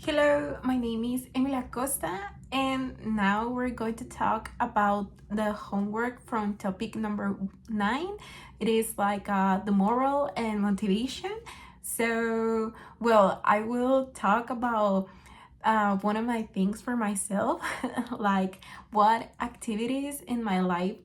Hello, my name is Emilia Costa, and now we're going to talk about the homework from topic number 9. It is like the moral and motivation. I will talk about one of my things for myself, like what activities in my life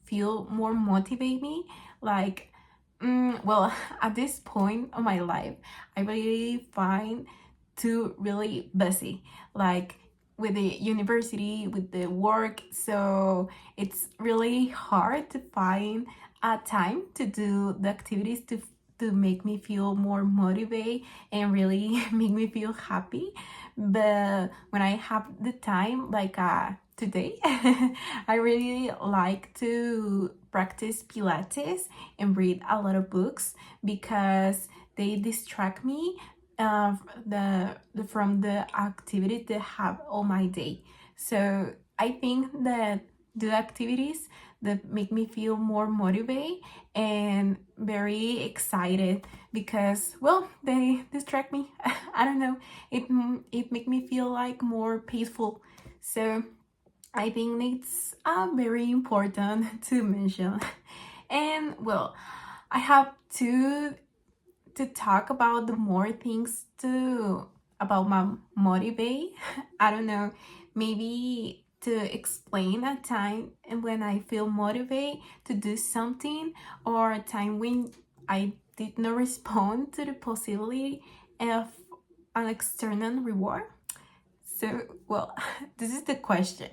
feel more motivate me. Like, at this point of my life, I really find too really busy, like with the university, with the work. So it's really hard to find a time to do the activities to make me feel more motivated and really make me feel happy. But when I have the time, like today, I really like to practice Pilates and read a lot of books because they distract me uh, from the activity to have all my day. So I think that the activities that make me feel more motivated and very excited because they distract me. I don't know, it make me feel like more peaceful. So I think it's very important to mention. And I have to talk about the more things to about my motivate. I don't know, maybe to explain a time when I feel motivated to do something, or a time when I did not respond to the possibility of an external reward. So this is the question.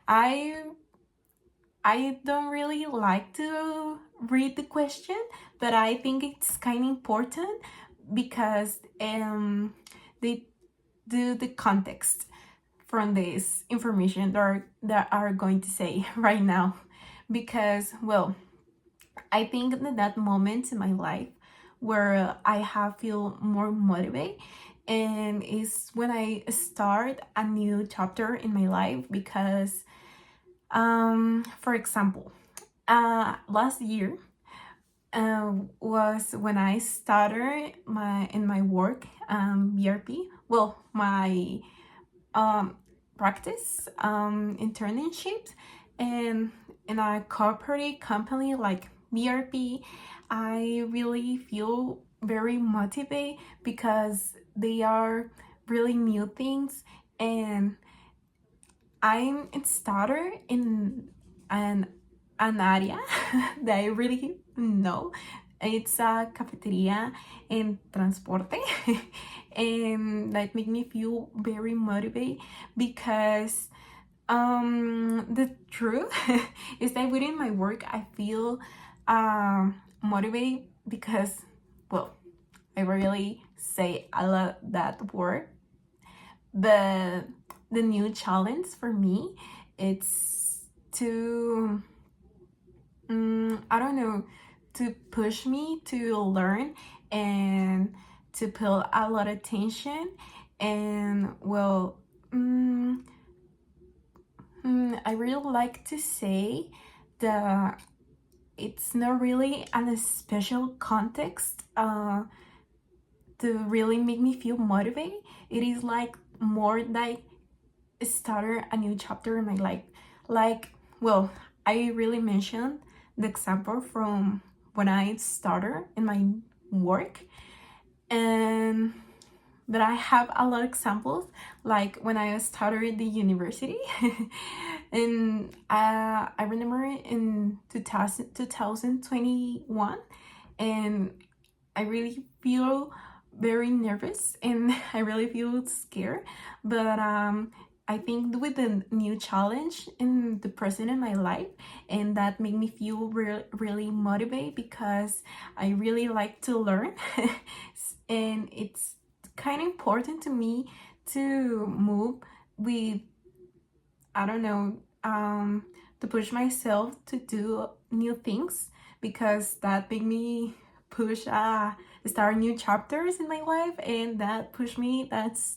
I I don't really like to read the question, but I think it's kind of important because they do the context from this information that are going to say right now. Because I think that moment in my life where I have feel more motivated and is when I start a new chapter in my life. Because for example, last year was when I started my work, BRP. My um, practice internships, and in a corporate company like BRP. I really feel very motivated because they are really new things, and I'm a starter in an area that I really know. It's a cafeteria and transporte, and that make me feel very motivated because the truth is that within my work I feel motivated because I really say a lot that word. The the new challenge for me, it's to I don't know, to push me to learn and to put a lot of attention. And I really like to say that it's not really an special context to really make me feel motivated. It is like more like start a new chapter in my life. Like, I really mentioned the example from when I started in my work, and but I have a lot of examples, like when I started the university. And I remember in 2021, and I really feel very nervous and I really feel scared. But I think with the new challenge in the present in my life, and that made me feel really motivated because I really like to learn. And it's kind of important to me to move with, I don't know, to push myself to do new things, because that made me push start new chapters in my life, and that push me that's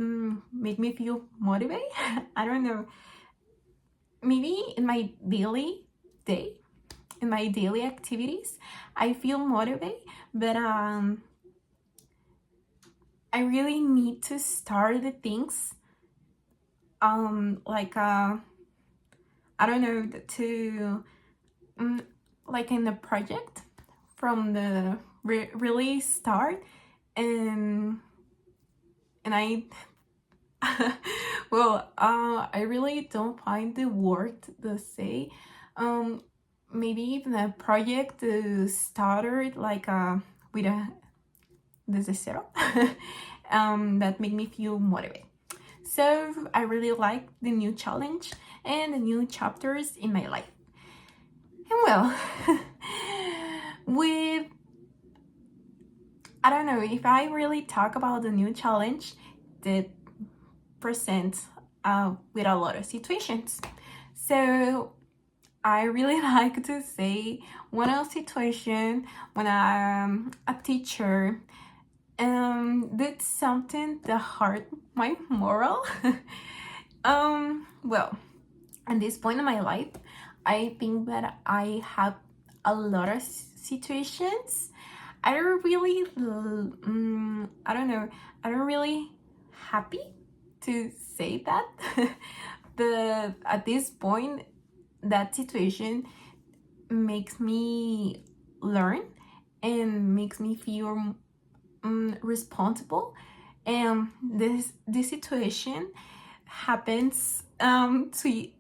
make me feel motivated. I don't know, maybe in my day in my daily activities I feel motivated, but I I really need to start the things like I don't know, to like in the project from the really start. And I well, I really don't find the word to say. Um, Maybe even the project started like with a desde cero. That make me feel motivated. So I really like the new challenge and the new chapters in my life. And well, with I don't know if I really talk about the new challenge that presents with a lot of situations. So I really like to say one of situation when I'm a teacher did something that hurt my moral. Well, at this point in my life, I think that I have a lot of situations. I don't really, I don't know, I don't really happy to say that. The at this point, that situation makes me learn and makes me feel responsible. And this situation happens 2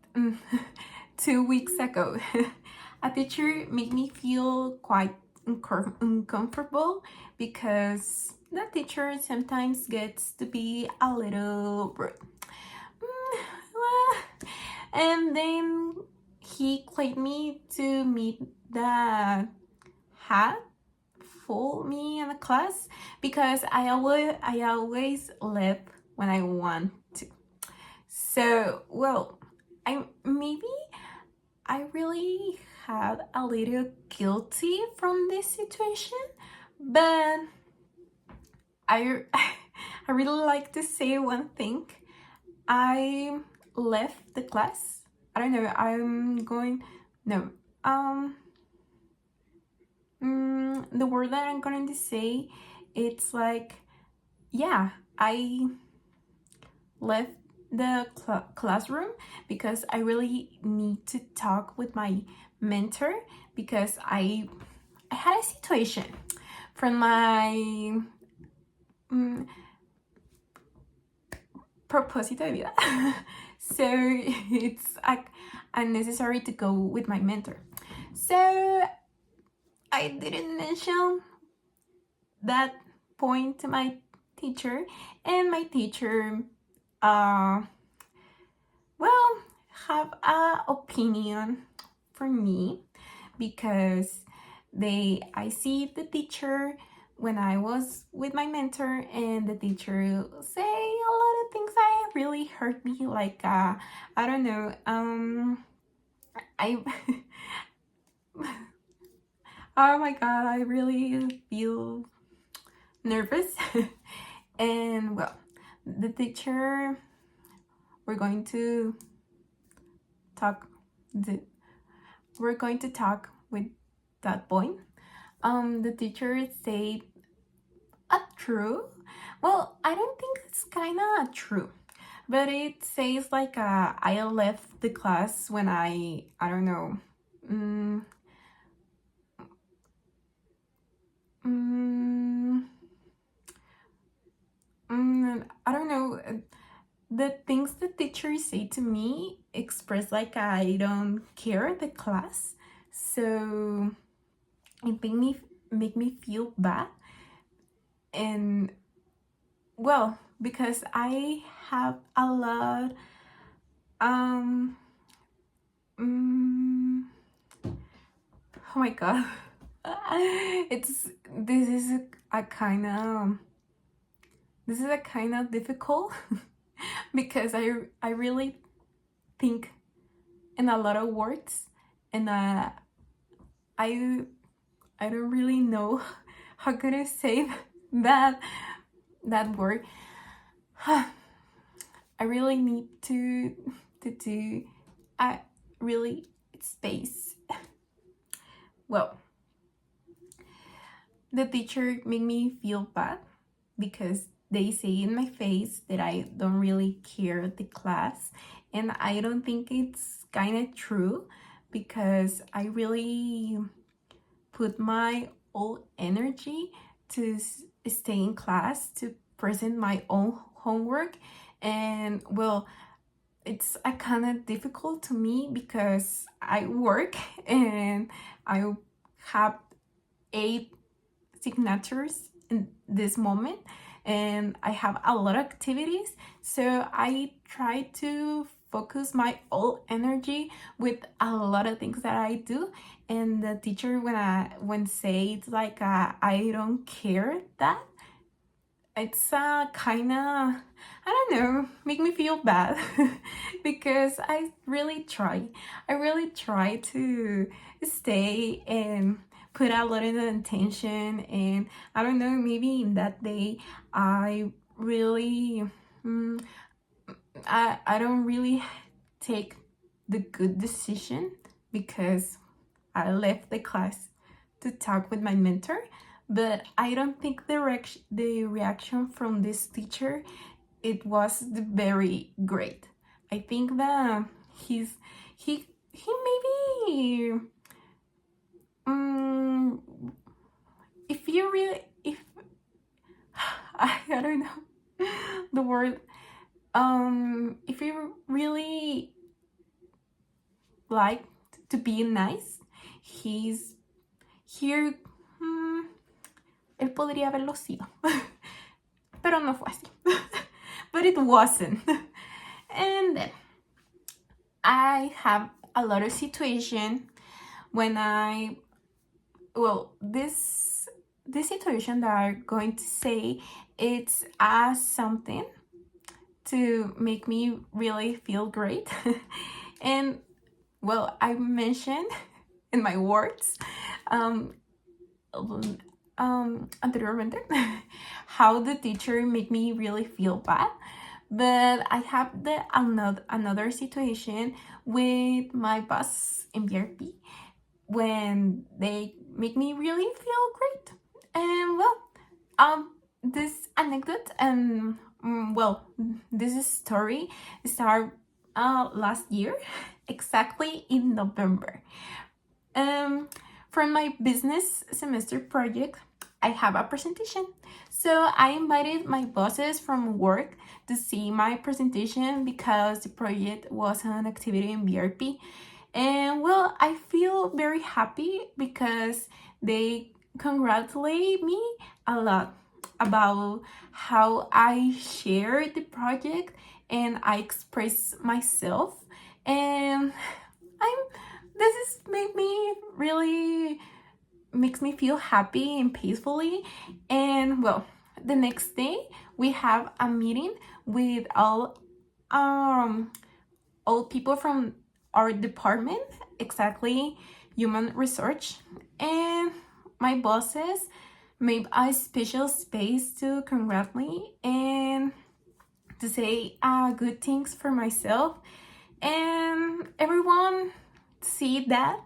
weeks ago. A teacher made me feel quite uncomfortable because the teacher sometimes gets to be a little rude. Well, and then he called me to meet the hat full me in the class because I always leave when I want to. So well, I really had a little guilty from this situation, but I I really like to say one thing. I left the class. I don't know. I'm going. No. The word that I'm going to say, it's like, yeah, I left the classroom because I really need to talk with my mentor because I had a situation from my propósito de vida. So it's like unnecessary to go with my mentor. So I didn't mention that point to my teacher, and my teacher well, have a opinion for me because I see the teacher when I was with my mentor, and the teacher say a lot of things that really hurt me, like I don't know, I oh my god, I really feel nervous. And well, the teacher, we're going to talk we're going to talk with that boy. The teacher said a true, well, I don't think it's kind of true, but it says like I left the class when I don't know, mm, mm, I don't know, the things the teachers say to me express like I don't care the class. So it make me feel bad. And well, because I have a lot mm, oh my god. It's a kind of this is a kind of difficult because I really think in a lot of words, and I I don't really know how could I say that word. I really need to do a really space. Well, the teacher made me feel bad because they say in my face that I don't really care the class, and I don't think it's kind of true because I really put my whole energy to stay in class, to present my own homework. And well, it's a kind of difficult to me because I work and I have 8 signatures in this moment, and I have a lot of activities, so I try to focus my whole energy with a lot of things that I do. And the teacher, when say it's like I don't care, that it's kind of, I don't know, make me feel bad because I really try to stay and put a lot of attention. And I don't know, maybe in that day I really mm, I don't really take the good decision because I left the class to talk with my mentor. But I don't think the reaction from this teacher, it was very great. I think that he maybe um, if you really if I don't know the word, if you really like to be nice, he's here. Él podría haberlo sido, pero no fue así. But it wasn't. And I have a lot of situation when this situation that I'm going to say, it's as something to make me really feel great. And well, I mentioned in my words anteriormente how the teacher made me really feel bad. But I have another situation with my boss in BRP when they make me really feel great. And well, this anecdote and this story started last year, exactly in November. For my business semester project, I have a presentation. So I invited my bosses from work to see my presentation because the project was an activity in BRP. And well, I feel very happy because they congratulate me a lot about how I shared the project and I express myself. And I'm this is made me really makes me feel happy and peacefully. And well, the next day we have a meeting with all people from our department, exactly human research. And my bosses made a special space to congratulate me and to say good things for myself. And everyone see that,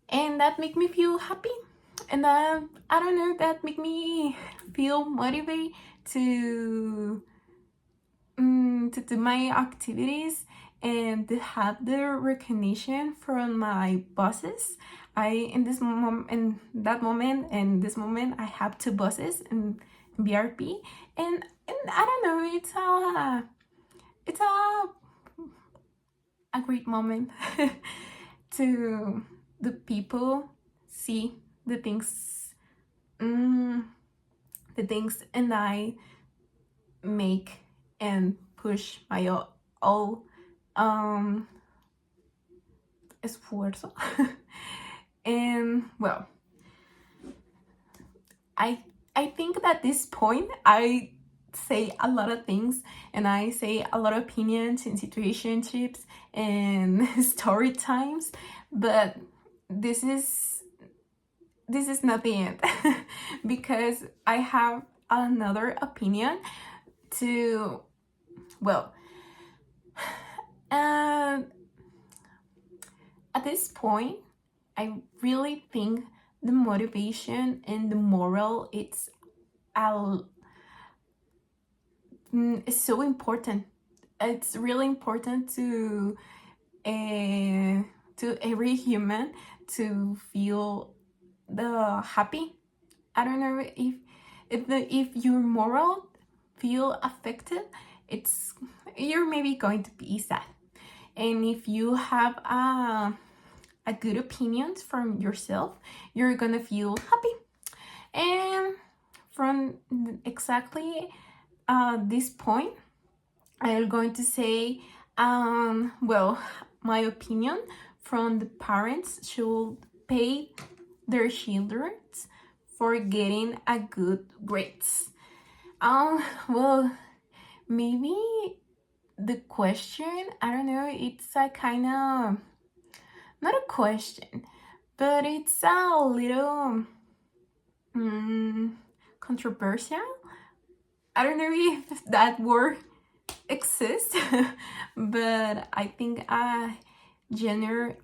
and that make me feel happy. And I don't know, that make me feel motivated to do my activities and to have the recognition from my bosses. In this moment I have 2 bosses in BRP. And I don't know, it's a great moment to the people see the things and I make and push my all esfuerzo. And well, I think that at this point I say a lot of things and I say a lot of opinions in situationships and story times, but this is not the end because I have another opinion to well at this point I really think the motivation and the moral, it's a is so important. It's really important to every human to feel the happy. I don't know if your moral feel affected, it's you're maybe going to be sad. And if you have a good opinions from yourself, you're gonna feel happy. And from exactly this point, I'm going to say, well, my opinion from the parents should pay their children for getting a good grades. Well, maybe the question, I don't know, it's a kind of, not a question, but it's a little controversial. I don't know if that word exists, but I think gender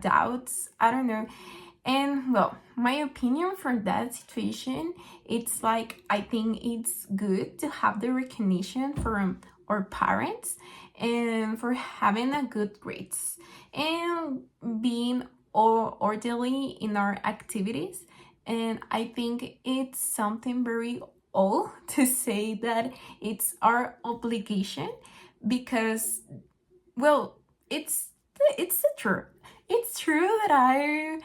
doubts, I don't know. And well, my opinion for that situation, it's like I think it's good to have the recognition from our parents and for having a good grades and being orderly in our activities. And I think it's something very old to say that it's our obligation, because well, it's the truth. It's true that I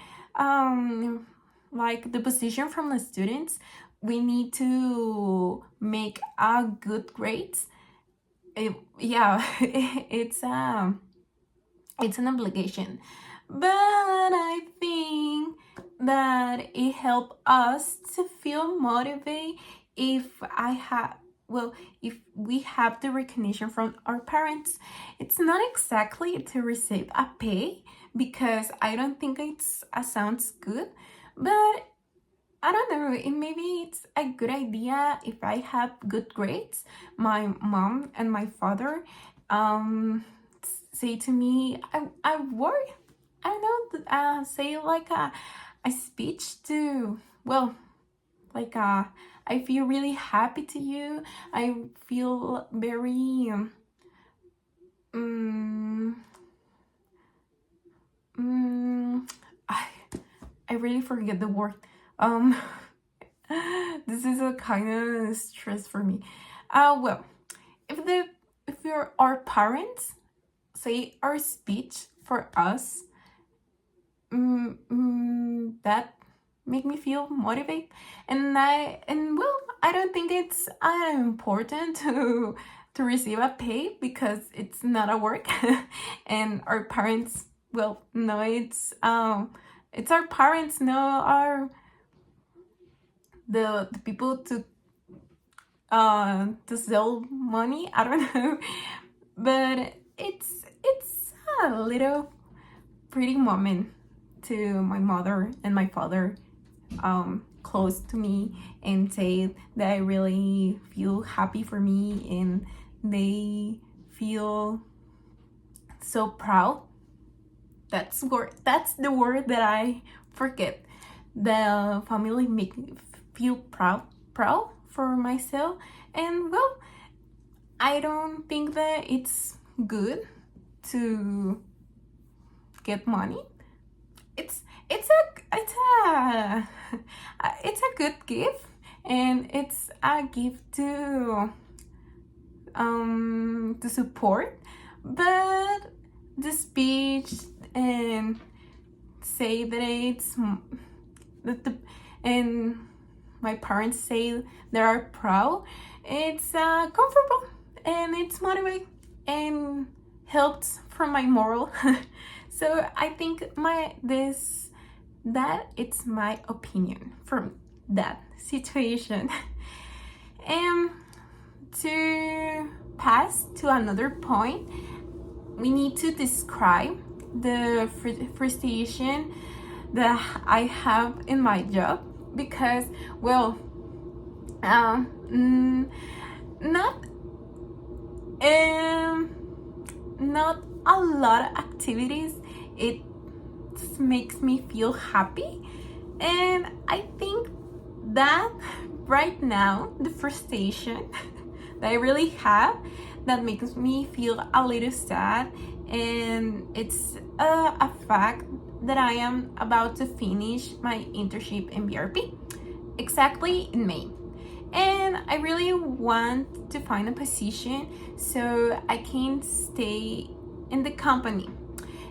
like the position from the students, we need to make a good grades. Yeah, it's an obligation, but I think that it helps us to feel motivated if I have, well, if we have the recognition from our parents. It's not exactly to receive a pay, because I don't think it's sounds good, but I don't know, maybe it's a good idea if I have good grades. My mom and my father say to me, I work, I don't know, say like a speech to, well, like I feel really happy to you. I feel very I really forget the word. Um, this is a kind of stress for me. Well, if you're our parents say our speech for us, that make me feel motivated, and well, I don't think it's important to receive a pay, because it's not a work. And our parents, well, no, it's our parents, no, our the people to sell money, I don't know. But it's a little pretty moment to my mother and my father close to me and say that I really feel happy for me, and they feel so proud. That's the word that I forget. The family make me feel proud for myself. And well, I don't think that it's good to get money. It's it's a good gift, and it's a gift to support. But the speech and say that it's that the and my parents say they are proud, it's comfortable, and it's motivating and helps from my moral. So I think that it's my opinion from that situation. And to pass to another point, we need to describe the frustration that I have in my job, because well, not not a lot of activities it makes me feel happy. And I think that right now the frustration that I really have that makes me feel a little sad, and it's a fact that I am about to finish my internship in BRP exactly in May. And I really want to find a position so I can stay in the company.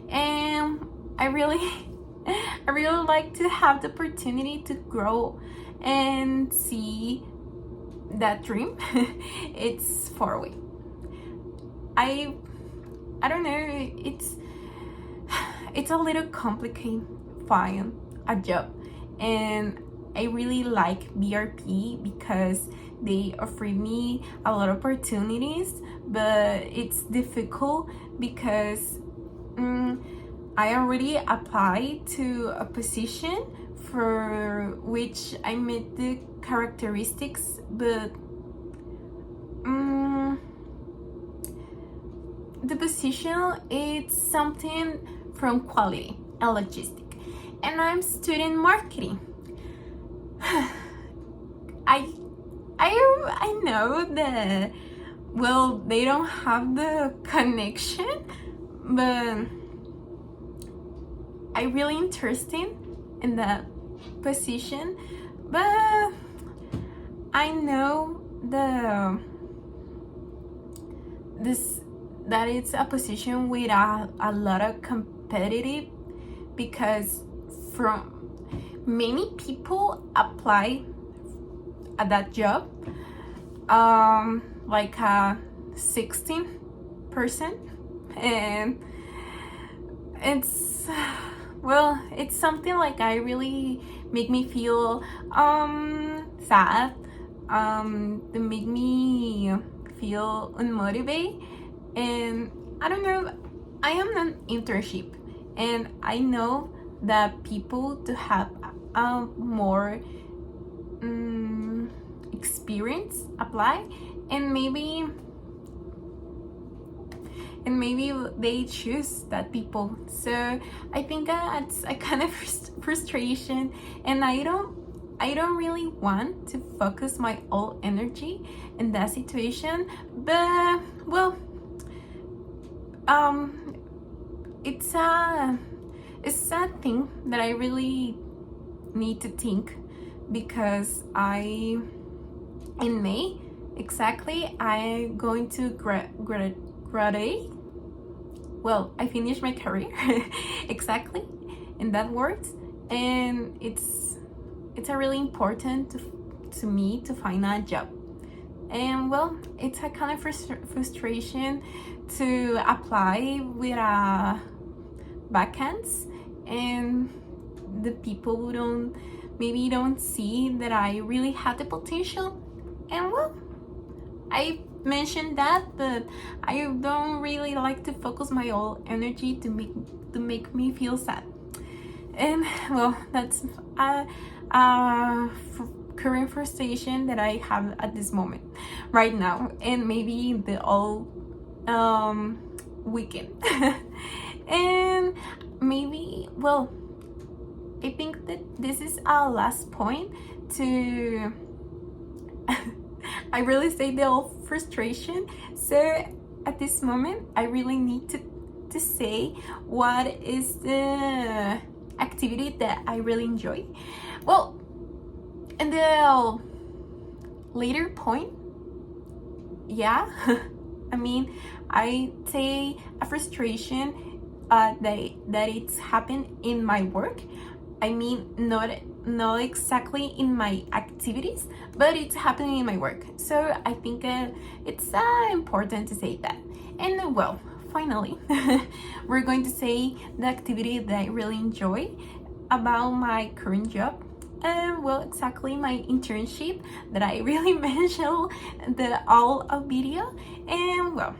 And I really I really like to have the opportunity to grow and see that dream. It's far away. I don't know, it's a little complicated find a job, and I really like BRP because they offer me a lot of opportunities, but it's difficult because I already applied to a position for which I met the characteristics, but the position is something from quality and logistic, and I'm studying marketing. I know that, well, they don't have the connection, but I really interested in that position. But I know that it's a position with a lot of competitive, because from many people apply at that job, like 16%, and it's, well, it's something like I really make me feel sad, to make me feel unmotivated. And I don't know, I am an internship, and I know that people to have more experience apply, and maybe they choose that people. So I think it's a kind of frustration, and I don't really want to focus my all energy in that situation. But well, it's a thing that I really need to think, because in May exactly I'm going to graduate. Well, I finished my career exactly in that words, and it's a really important to me to find a job. And well, it's a kind of frustration to apply with vacancies, and the people who don't see that I really have the potential. And well, I mentioned that, but I don't really like to focus my whole energy to make me feel sad. And well, that's a current frustration that I have at this moment right now, and maybe the whole weekend. And maybe, well, I think that this is our last point to I really say the whole frustration. So at this moment I really need to say what is the activity that I really enjoy. Well, in the later point, yeah, I mean, I say a frustration that it's happened in my work. I mean, not exactly in my activities, but it's happening in my work. So I think it's important to say that. And well, finally, we're going to say the activity that I really enjoy about my current job. Well, exactly my internship that I really mentioned the all of video. And well,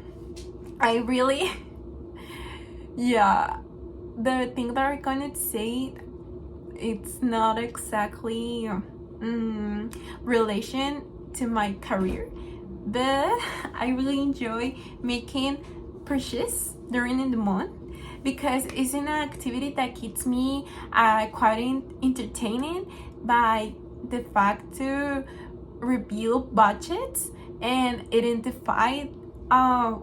I really yeah, the thing that I'm gonna say, it's not exactly relation to my career, but I really enjoy making purchases during the month, because it's an activity that keeps me quite entertaining by the fact to review budgets and identify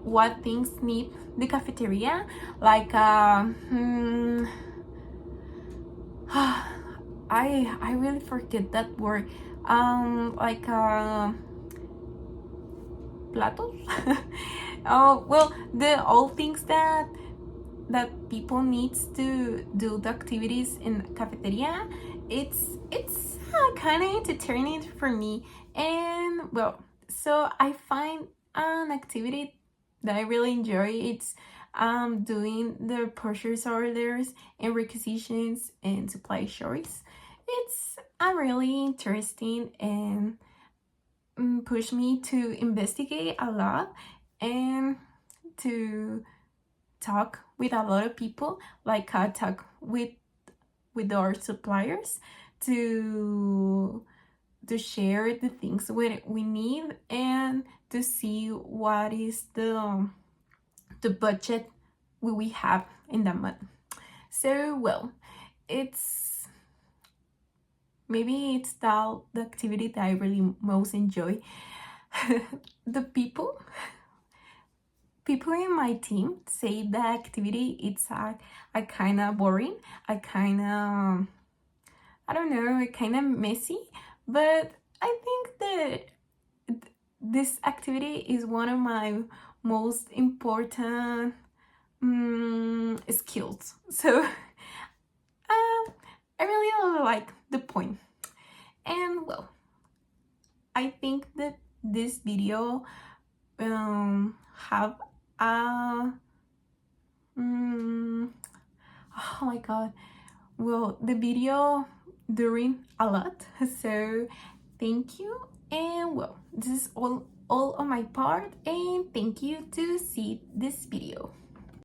what things need the cafeteria, like I really forget that word, like platos. Oh well, the all things that people needs to do the activities in cafeteria. It's kind of entertaining for me, and well, so I find an activity that I really enjoy. It's doing the purchase orders and requisitions and supply choice. It's really interesting and push me to investigate a lot and to talk with a lot of people, like talk with our suppliers to share the things we need and to see what is the budget we have in that month. So well, it's maybe it's the activity that I really most enjoy. The people in my team say the activity it's a kind of boring, a kind of, I don't know, kind of messy, but I think that this activity is one of my most important skills. So I really like the point. And well, I think that this video have a oh my god, well, the video during a lot. So thank you, and well, this is all on my part, and thank you to see this video.